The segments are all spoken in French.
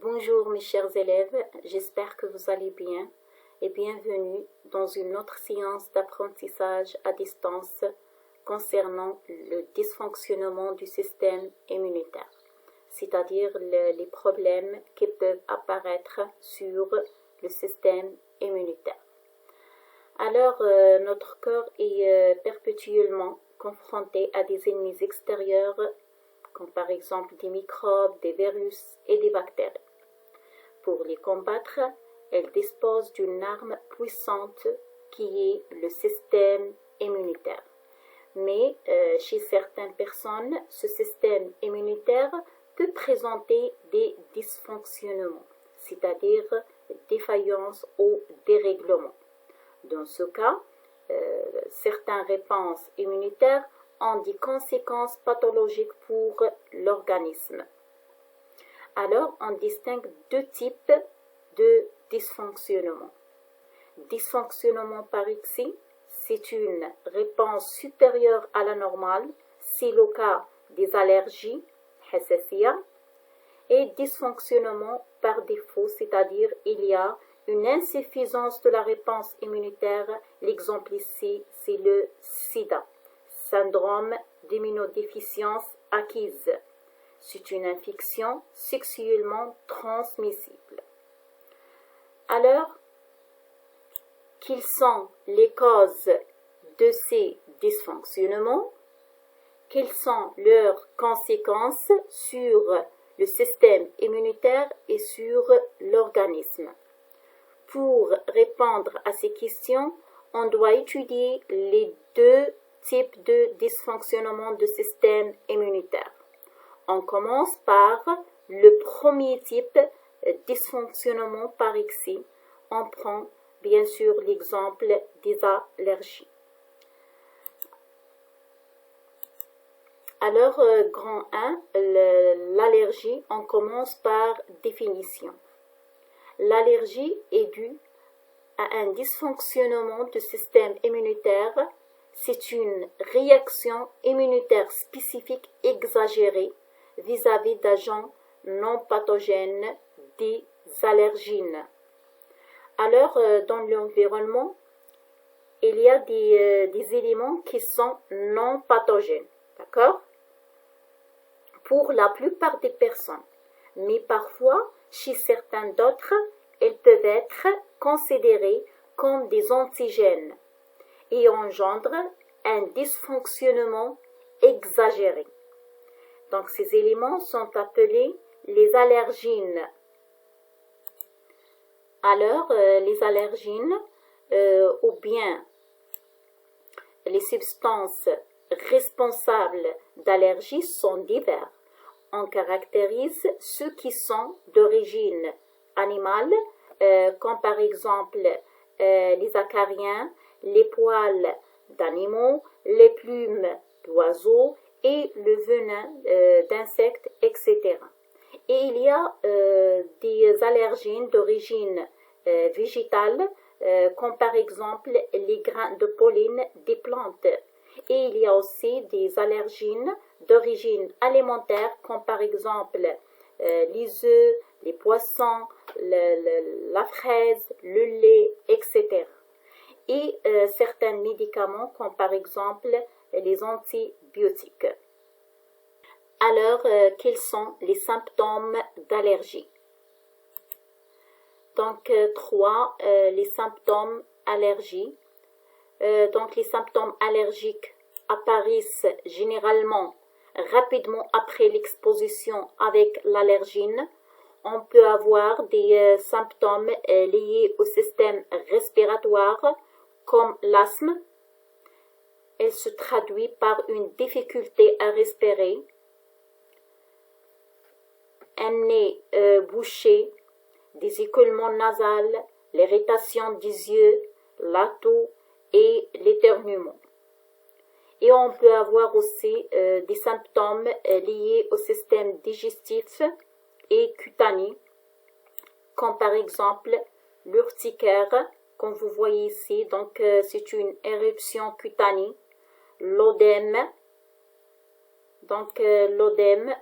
Bonjour mes chers élèves, j'espère que vous allez bien et bienvenue dans une autre séance d'apprentissage à distance concernant le dysfonctionnement du système immunitaire, c'est-à-dire les problèmes qui peuvent apparaître sur le système immunitaire. Alors, notre corps est perpétuellement confronté à des ennemis extérieurs comme par exemple des microbes, des virus et des bactéries. Pour les combattre, elle dispose d'une arme puissante qui est le système immunitaire. Mais chez certaines personnes, ce système immunitaire peut présenter des dysfonctionnements, c'est-à-dire défaillances ou dérèglements. Dans ce cas, certaines réponses immunitaires ont des conséquences pathologiques pour l'organisme. Alors, on distingue deux types de dysfonctionnement. Dysfonctionnement par excès, c'est une réponse supérieure à la normale, c'est le cas des allergies, hassasiyya, et dysfonctionnement par défaut, c'est-à-dire il y a une insuffisance de la réponse immunitaire. L'exemple ici, c'est le sida. Syndrome d'immunodéficience acquise. C'est une infection sexuellement transmissible. Alors, quelles sont les causes de ces dysfonctionnements? Quelles sont leurs conséquences sur le système immunitaire et sur l'organisme? Pour répondre à ces questions, on doit étudier les deux types de dysfonctionnement du système immunitaire. On commence par le premier type, dysfonctionnement par excès. On prend bien sûr l'exemple des allergies. Alors, grand 1, l'allergie, on commence par définition. L'allergie est due à un dysfonctionnement du système immunitaire. C'est une réaction immunitaire spécifique exagérée vis-à-vis d'agents non pathogènes, des allergènes. Alors, dans l'environnement, il y a des éléments qui sont non pathogènes, d'accord? Pour la plupart des personnes, mais parfois, chez certains d'autres, elles peuvent être considérées comme des antigènes et engendrent un dysfonctionnement exagéré. Donc, ces éléments sont appelés les allergènes. Alors, les allergènes ou bien les substances responsables d'allergies sont divers. On caractérise ceux qui sont d'origine animale, comme par exemple les acariens, les poils d'animaux, les plumes d'oiseaux et le venin d'insectes, etc. Et il y a des allergènes d'origine végétale, comme par exemple les grains de pollen des plantes. Et il y a aussi des allergènes d'origine alimentaire, comme par exemple les œufs, les poissons, la fraise, le lait, etc. Et certains médicaments, comme par exemple les antibiotiques. Alors, quels sont les symptômes d'allergie? Donc, 3, les symptômes allergiques. Donc, les symptômes allergiques apparaissent généralement rapidement après l'exposition avec l'allergène. On peut avoir des symptômes liés au système respiratoire, comme l'asthme. Elle se traduit par une difficulté à respirer, un nez bouché, des écoulements nasales, l'irritation des yeux, la toux et l'éternuement. Et on peut avoir aussi des symptômes liés au système digestif et cutané, comme par exemple l'urticaire, comme vous voyez ici. Donc, c'est une éruption cutanée. L'œdème, donc l'œdème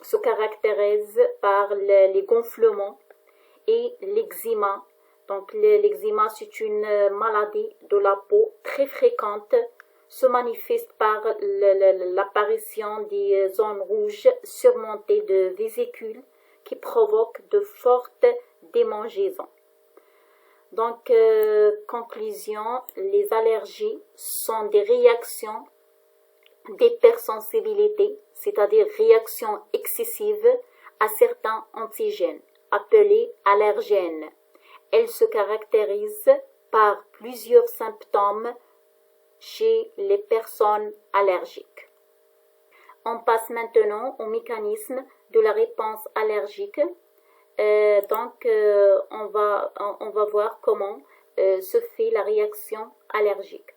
se caractérise par les gonflements et l'eczéma. Donc l'eczéma, c'est une maladie de la peau très fréquente, se manifeste par l'apparition des zones rouges surmontées de vésicules qui provoquent de fortes démangeaisons. Donc, conclusion, les allergies sont des réactions d'hypersensibilité, c'est-à-dire réactions excessives à certains antigènes, appelés allergènes. Elles se caractérisent par plusieurs symptômes chez les personnes allergiques. On passe maintenant au mécanisme de la réponse allergique. On va voir comment se fait la réaction allergique.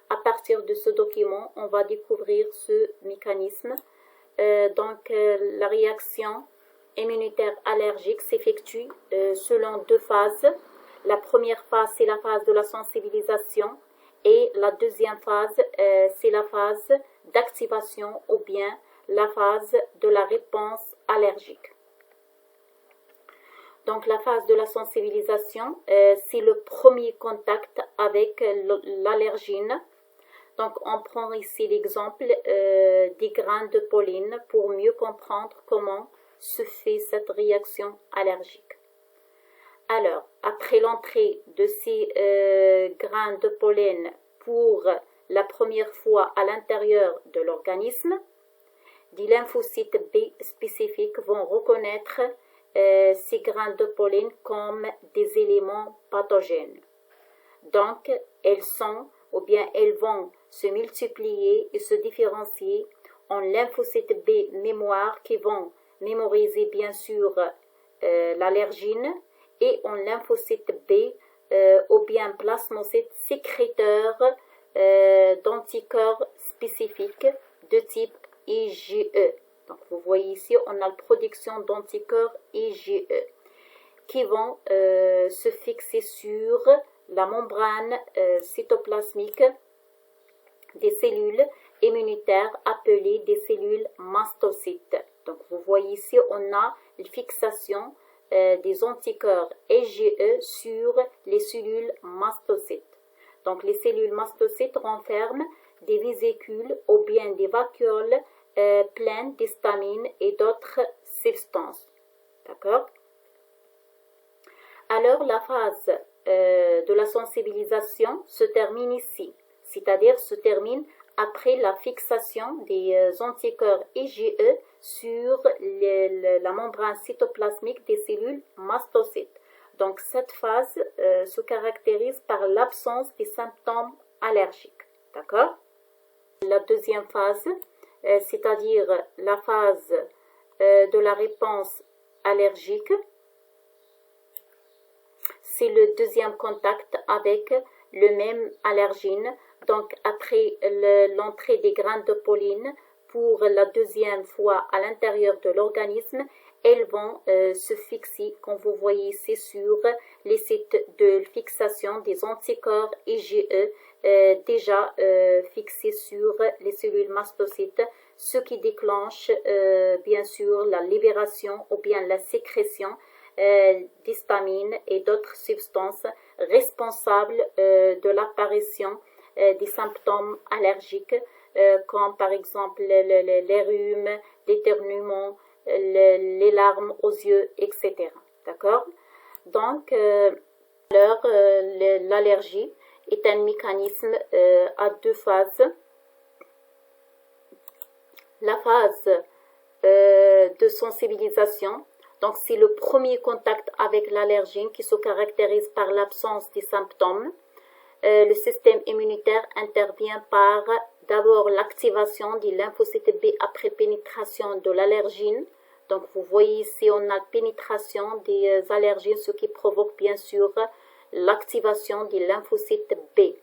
À partir de ce document, on va découvrir ce mécanisme. La réaction immunitaire allergique s'effectue selon deux phases. La première phase, c'est la phase de la sensibilisation et la deuxième phase, c'est la phase d'activation ou bien la phase de la réponse allergique. Donc la phase de la sensibilisation, c'est le premier contact avec l'allergène. Donc on prend ici l'exemple des grains de pollen pour mieux comprendre comment se fait cette réaction allergique. Alors, après l'entrée de ces grains de pollen pour la première fois à l'intérieur de l'organisme, des lymphocytes B spécifiques vont reconnaître ces grains de pollen comme des éléments pathogènes. Donc, elles vont se multiplier et se différencier en lymphocytes B mémoire qui vont mémoriser bien sûr l'allergène et en lymphocytes B ou bien plasmocytes sécréteurs d'anticorps spécifiques de type IgE. Donc vous voyez ici, on a la production d'anticorps IgE qui vont se fixer sur la membrane cytoplasmique des cellules immunitaires appelées des cellules mastocytes. Donc vous voyez ici, on a une fixation des anticorps IgE sur les cellules mastocytes. Donc les cellules mastocytes renferment des vésicules ou bien des vacuoles pleines d'histamine et d'autres substances. D'accord? Alors la phase de la sensibilisation se termine ici, c'est-à-dire se termine après la fixation des anticorps IgE sur la membrane cytoplasmique des cellules mastocytes. Donc cette phase se caractérise par l'absence des symptômes allergiques. D'accord? La deuxième phase, c'est-à-dire la phase de la réponse allergique, c'est le deuxième contact avec le même allergène. Donc après l'entrée des grains de pollen pour la deuxième fois à l'intérieur de l'organisme, elles vont se fixer, comme vous voyez ici, sur les sites de fixation des anticorps IgE déjà fixés sur les cellules mastocytes, ce qui déclenche bien sûr la libération ou bien la sécrétion d'histamine et d'autres substances responsables de l'apparition des symptômes allergiques comme par exemple les rhumes, l'éternuement, les larmes aux yeux, etc. D'accord? Donc, l'allergie est un mécanisme à deux phases. La phase de sensibilisation, donc c'est le premier contact avec l'allergène qui se caractérise par l'absence des symptômes. Le système immunitaire intervient par d'abord l'activation des lymphocytes B après pénétration de l'allergène. Donc vous voyez ici, on a pénétration des allergènes, ce qui provoque bien sûr l'activation des lymphocytes B.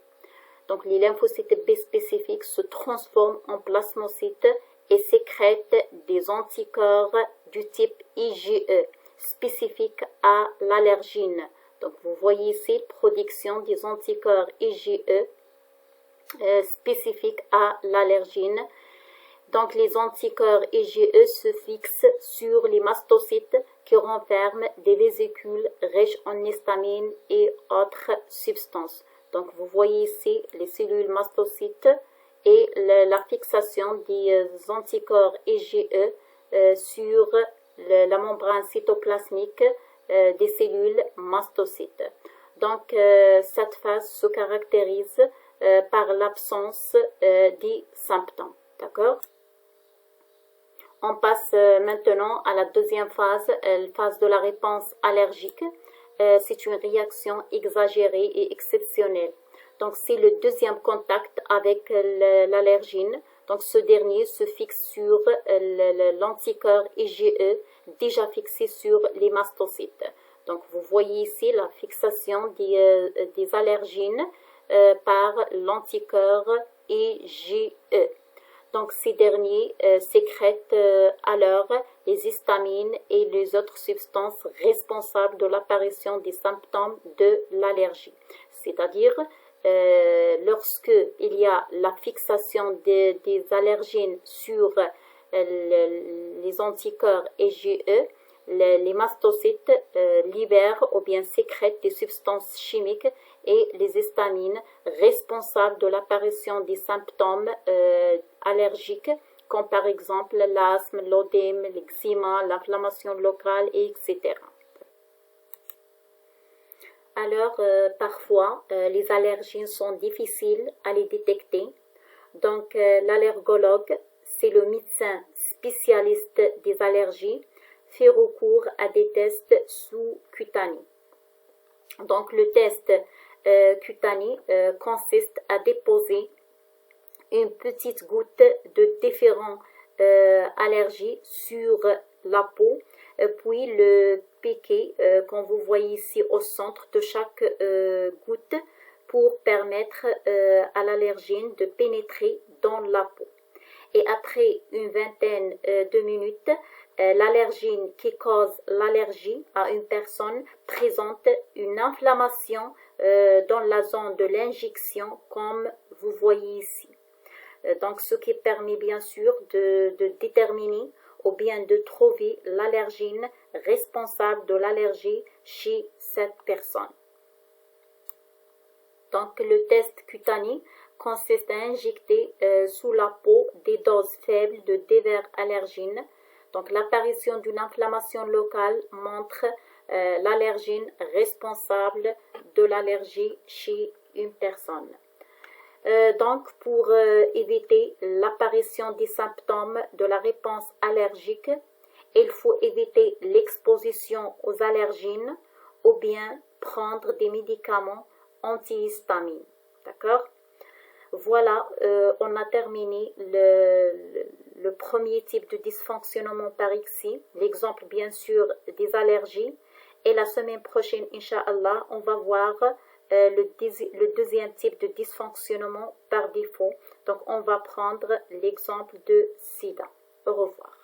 Donc les lymphocytes B spécifiques se transforment en plasmocytes et sécrètent des anticorps du type IgE spécifiques à l'allergène. Donc vous voyez ici production des anticorps IgE spécifiques à l'allergène. Donc les anticorps IgE se fixent sur les mastocytes qui renferment des vésicules riches en histamine et autres substances. Donc vous voyez ici les cellules mastocytes et la fixation des anticorps IgE sur la membrane cytoplasmique des cellules mastocytes. Donc cette phase se caractérise par l'absence des symptômes. D'accord? On passe maintenant à la deuxième phase, la phase de la réponse allergique. C'est une réaction exagérée et exceptionnelle. Donc, c'est le deuxième contact avec l'allergène. Donc, ce dernier se fixe sur l'anticorps IgE déjà fixé sur les mastocytes. Donc, vous voyez ici la fixation des allergènes par l'anticorps IgE. Donc, ces derniers sécrètent alors les histamines et les autres substances responsables de l'apparition des symptômes de l'allergie. C'est-à-dire, lorsque il y a la fixation des allergènes sur les anticorps IgE, les mastocytes libèrent ou bien sécrètent des substances chimiques et les histamines responsables de l'apparition des symptômes allergiques, comme par exemple l'asthme, l'œdème, l'eczéma, l'inflammation locale, etc. Alors, parfois, les allergies sont difficiles à les détecter. Donc, l'allergologue, c'est le médecin spécialiste des allergies, fait recours à des tests sous-cutanés. Donc, le test cutané consiste à déposer une petite goutte de différentes allergies sur la peau, puis le piquer, comme vous voyez ici au centre de chaque goutte, pour permettre à l'allergène de pénétrer dans la peau. Et après une vingtaine de minutes, l'allergène qui cause l'allergie à une personne présente une inflammation dans la zone de l'injection, comme vous voyez ici. Donc, ce qui permet bien sûr de déterminer ou bien de trouver l'allergène responsable de l'allergie chez cette personne. Donc, le test cutané consiste à injecter sous la peau des doses faibles de divers allergènes. Donc, l'apparition d'une inflammation locale montre l'allergène responsable de l'allergie chez une personne. Donc, pour éviter l'apparition des symptômes de la réponse allergique, il faut éviter l'exposition aux allergènes ou bien prendre des médicaments antihistamines. D'accord? Voilà, on a terminé le premier type de dysfonctionnement par ici, l'exemple bien sûr des allergies. Et la semaine prochaine, Inch'Allah, on va voir le deuxième type de dysfonctionnement par défaut. Donc, on va prendre l'exemple de SIDA. Au revoir.